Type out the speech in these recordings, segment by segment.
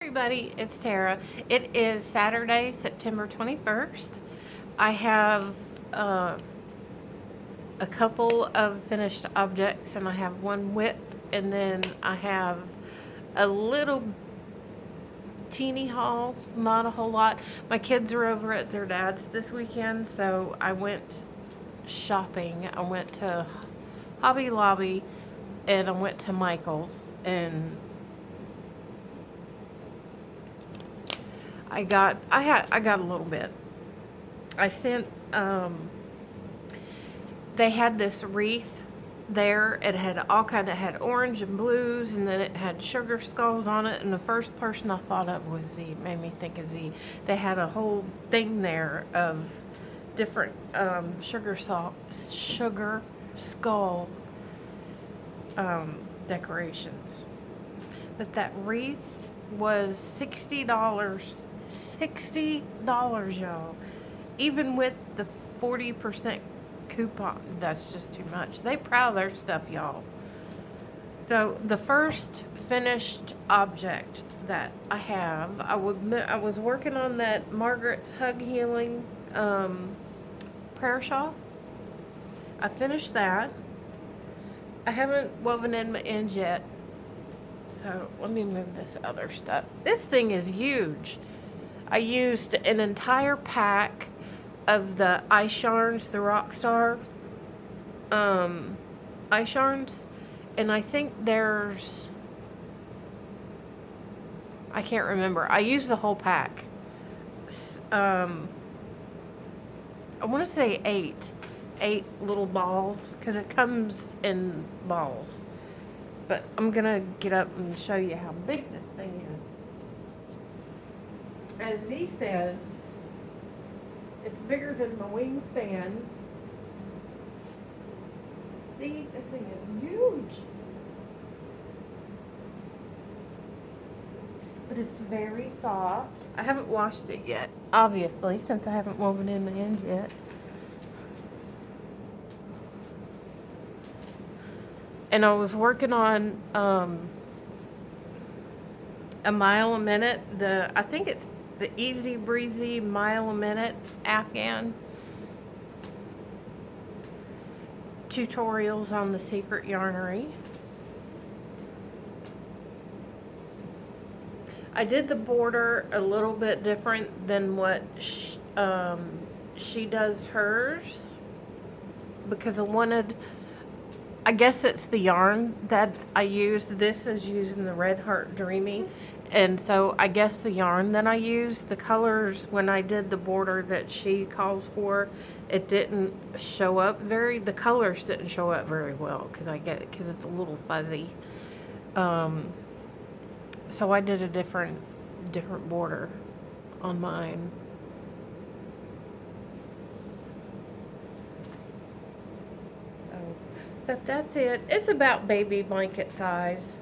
everybody, it's Tara. It is Saturday, September 21st. I have a couple of finished objects, and I have one whip, and then I have a little teeny haul, not a whole lot. My kids are over at their dad's this weekend, so I went shopping. I went to Hobby Lobby, and I went to Michael's, and I got a little bit. I sent they had this wreath there. It had all kind of had orange and blues, and then it had sugar skulls on it. And the first person I thought of was Z. It made me think of Z. They had a whole thing there of different sugar skull decorations. But that wreath was $60. $60, y'all. Even with the 40% coupon, that's just too much. They proud of their stuff, y'all. So the first finished object that I have, I was working on that Margaret's Hug Healing prayer shawl. I finished that. I haven't woven in my ends yet. So let me move this other stuff. This thing is huge. I used an entire pack of the ice yarns, the Rockstar ice yarns, and I think there's, I can't remember. I used the whole pack. I want to say eight little balls, because it comes in balls. But I'm gonna get up and show you how big this thing is. As Z says, it's bigger than my wingspan. See, this thing is huge. But it's very soft. I haven't washed it yet, obviously, since I haven't woven in my ends yet. And I was working on a mile a minute. I think it's the Easy Breezy Mile-A-Minute Afghan tutorials on the Secreat Yarnery. I did the border a little bit different than what she does hers, because I guess it's the yarn that I use. This is using the Red Heart Dreamy. And so I guess the yarn that I used, the colors, when I did the border that she calls for, it didn't show up the colors didn't show up very well, because it's a little fuzzy. So I did a different border on mine. So that's it. It's about baby blanket size.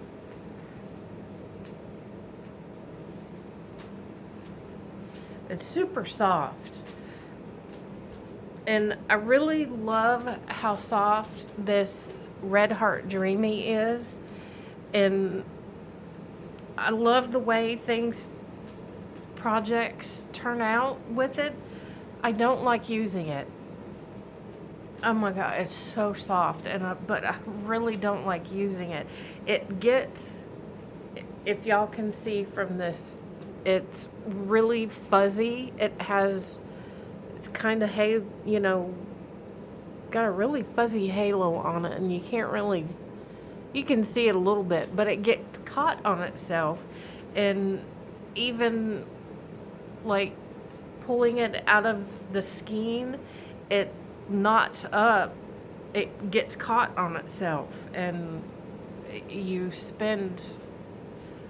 It's super soft. And I really love how soft this Red Heart Dreamy is. And I love the way projects turn out with it. I don't like using it. Oh my God, it's so soft, but I really don't like using it. It gets, if y'all can see from this, it's really fuzzy. It's kind of, got a really fuzzy halo on it, and you can see it a little bit, but it gets caught on itself, and even like pulling it out of the skein, it knots up, it gets caught on itself, and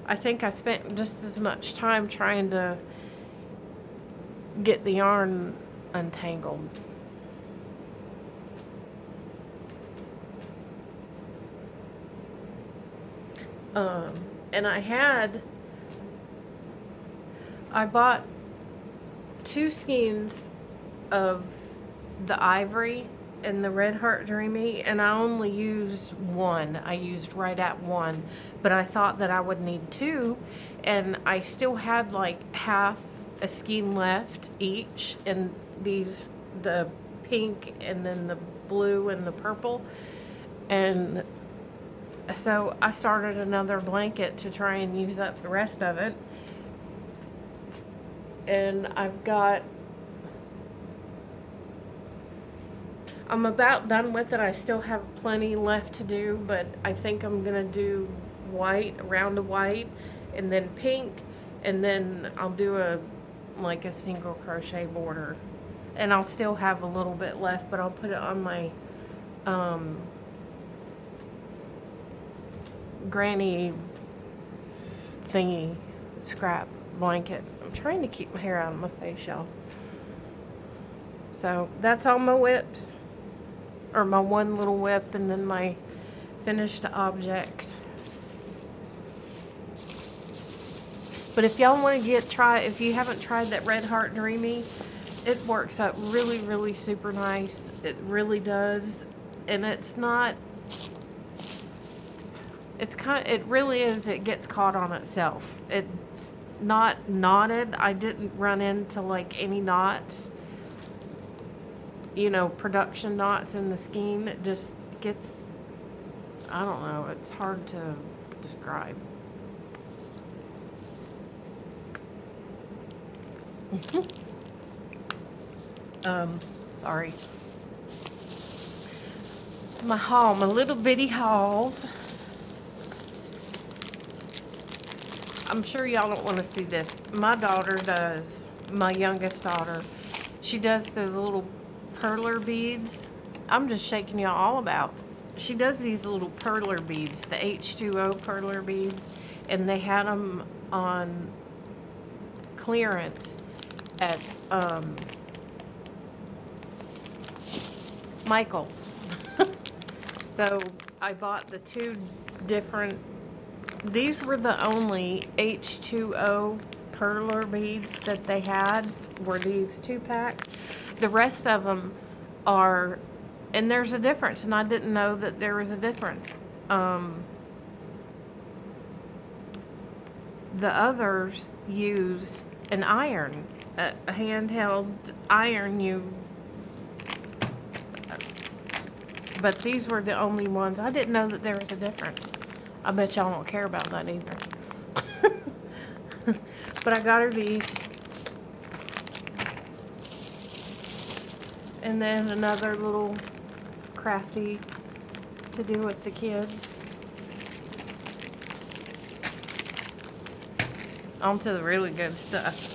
I think I spent just as much time trying to get the yarn untangled. And I bought 2 skeins of the ivory and the Red Heart Dreamy, and I only used one. I used right at one, but I thought that I would need two, and I still had like half a skein left each, and these, the pink and then the blue and the purple, and so I started another blanket to try and use up the rest of it. And I'm about done with it. I still have plenty left to do, but I think I'm gonna do white, a round of white, and then pink, and then I'll do like a single crochet border. And I'll still have a little bit left, but I'll put it on my granny thingy scrap blanket. I'm trying to keep my hair out of my face, y'all. So that's all my whips, or my one little whip, and then my finished objects. But if y'all want to if you haven't tried that Red Heart Dreamy, it works out really, really super nice. It really does. And it's not, it really is, it gets caught on itself. It's not knotted. I didn't run into like any knots, you know, production knots in the skein. It just gets, I don't know, it's hard to describe. Sorry. My little bitty hauls. I'm sure y'all don't want to see this. My daughter does, my youngest daughter, she does the little perler beads. I'm just shaking y'all all about. She does these little perler beads, the H2O perler beads, and they had them on clearance at Michael's. So I bought the two different, these were the only H2O perler beads that they had, were these 2-packs. The rest of them are, and there's a difference, and I didn't know that there was a difference. The others use an iron, a handheld iron. But these were the only ones. I didn't know that there was a difference. I bet y'all don't care about that either. But I got her these. And then another little crafty to do with the kids. On to the really good stuff.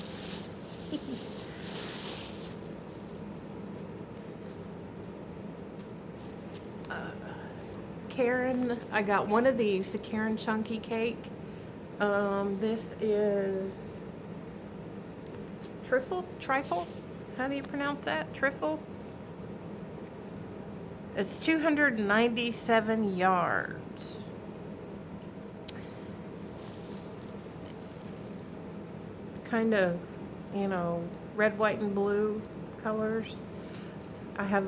Karen, I got one of these, the Karen Chunky Cake. This is trifle? How do you pronounce that? Trifle? It's 297 yards. Kind of, you know, red, white, and blue colors. I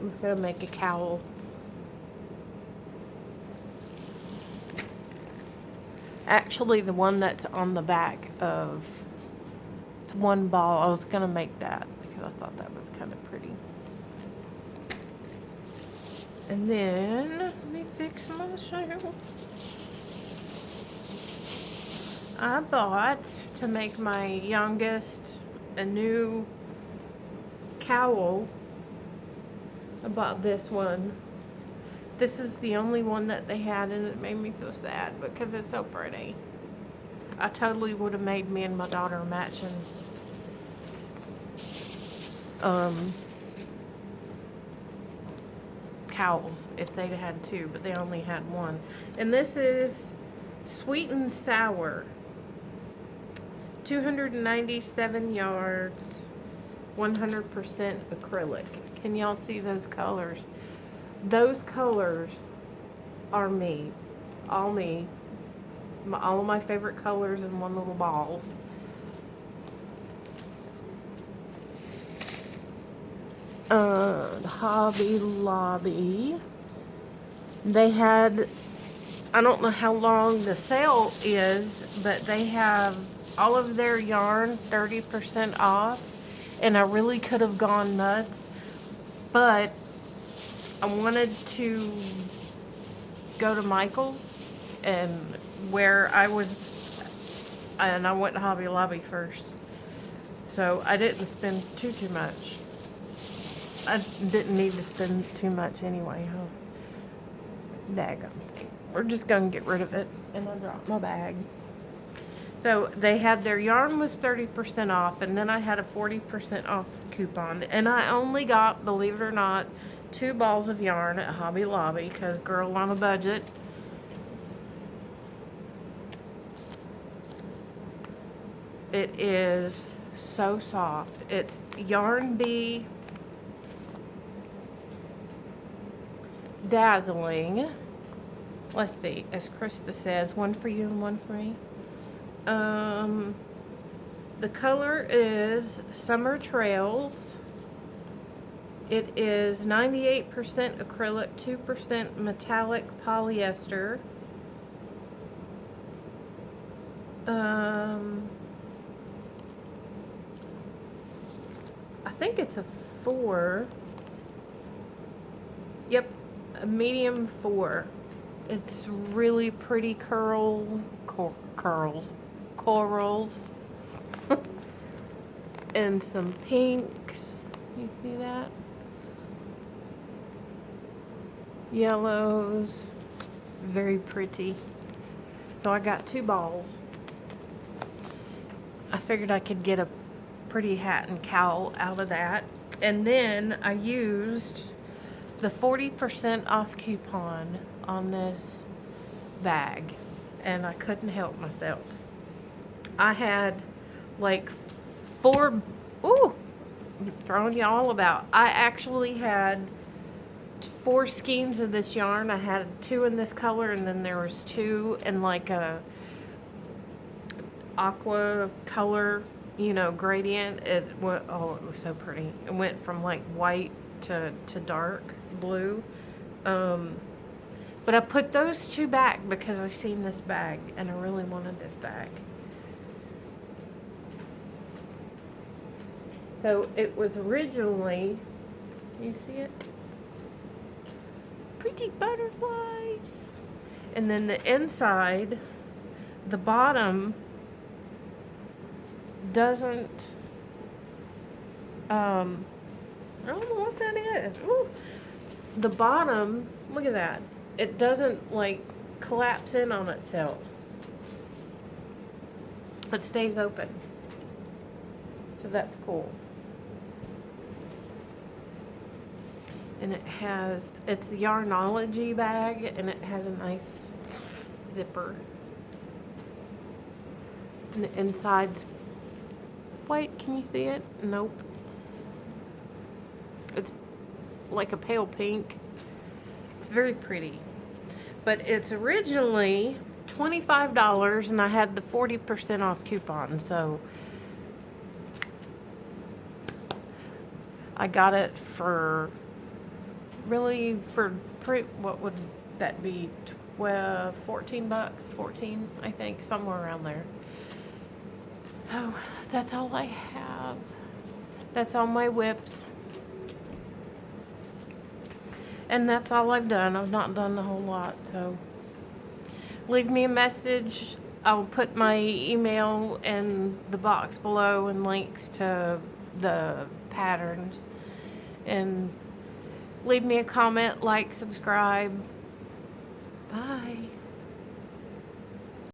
was gonna make a cowl. Actually, the one that's on the back of, it's one ball. I was gonna make that because I thought that was kind of pretty. And then, let me fix my shawl. I bought, to make my youngest a new cowl. I bought this one. This is the only one that they had, and it made me so sad because it's so pretty. I totally would have made me and my daughter matching cowls if they'd had two, but they only had one. And this is Sweet and Sour. 297 yards, 100% acrylic. Can y'all see those colors? Those colors are me. All me. All of my favorite colors in one little ball. Hobby Lobby. They had, I don't know how long the sale is, but they have all of their yarn 30% off. And I really could have gone nuts, but I wanted to go to Michael's and where I went to Hobby Lobby first. So I didn't spend too much. I didn't need to spend too much anyway, huh? Daggum. We're just gonna get rid of it. And I dropped my bag. So they had their yarn was 30% off, and then I had a 40% off coupon. And I only got, believe it or not, 2 balls of yarn at Hobby Lobby, because girl on a budget. It is so soft. It's Yarn Bee Dazzling. Let's see, as Krista says, one for you and one for me. The color is Summer Trails. It is 98% acrylic, 2% metallic polyester. I think it's a 4. Yep, a medium 4. It's really pretty corals, and some pinks. You see that? Yellows, very pretty. So I got 2 balls. I figured I could get a pretty hat and cowl out of that. And then I used the 40% off coupon on this bag, and I couldn't help myself. I had like 4, ooh, I'm throwing you all about. I actually had 4 skeins of this yarn. I had 2 in this color, and then there was 2 in like a aqua color, you know, gradient. It went, oh, it was so pretty. It went from like white to dark blue. But I put those 2 back because I seen this bag and I really wanted this bag. So it was originally, you see it? Pretty butterflies. And then the inside, the bottom doesn't, I don't know what that is. Ooh. The bottom, look at that. It doesn't like collapse in on itself. It stays open. So that's cool. And it has, it's the Yarnology bag, and it has a nice zipper. And the inside's white. Can you see it? Nope. It's like a pale pink. It's very pretty. But it's originally $25, and I had the 40% off coupon, so I got it for really for what would that be? 14 bucks, 14, I think, somewhere around there. So that's all I have. That's all my whips. And that's all I've done. I've not done a whole lot, so leave me a message. I'll put my email in the box below and links to the patterns. And leave me a comment, like, subscribe. Bye.